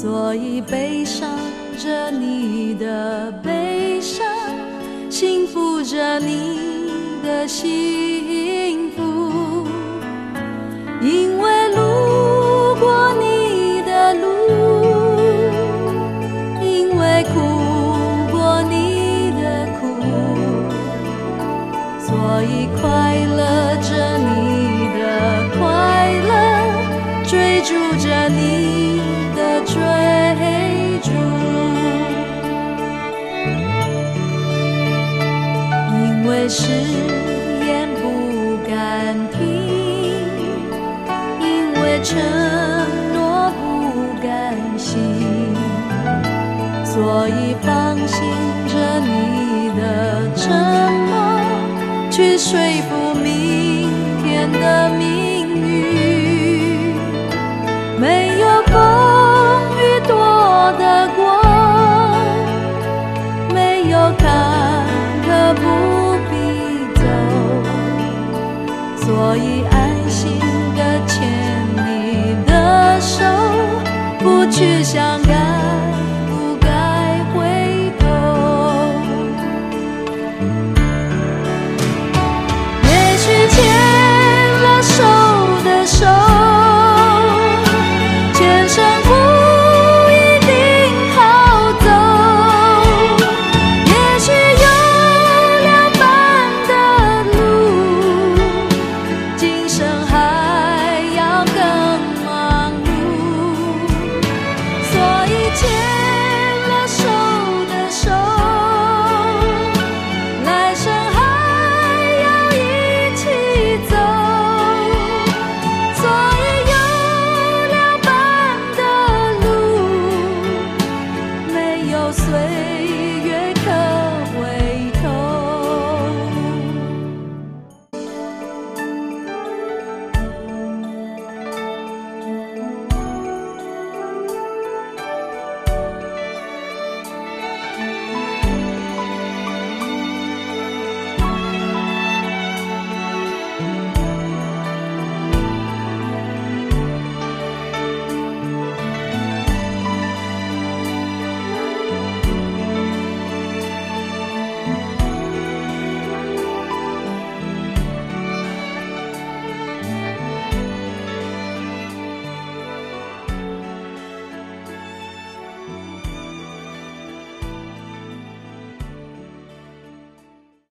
所以悲伤着你的悲伤，幸福着你的幸福，因为路过你的路，因为苦过你的苦，所以快乐着你的快乐，追逐着你的追逐，因为誓言不敢听，因为承诺不甘心，所以放心着你的沉默，去说服明天的命运。没有风雨躲得过，没有坎坷不必走，所以安心地牵你的手，不去想改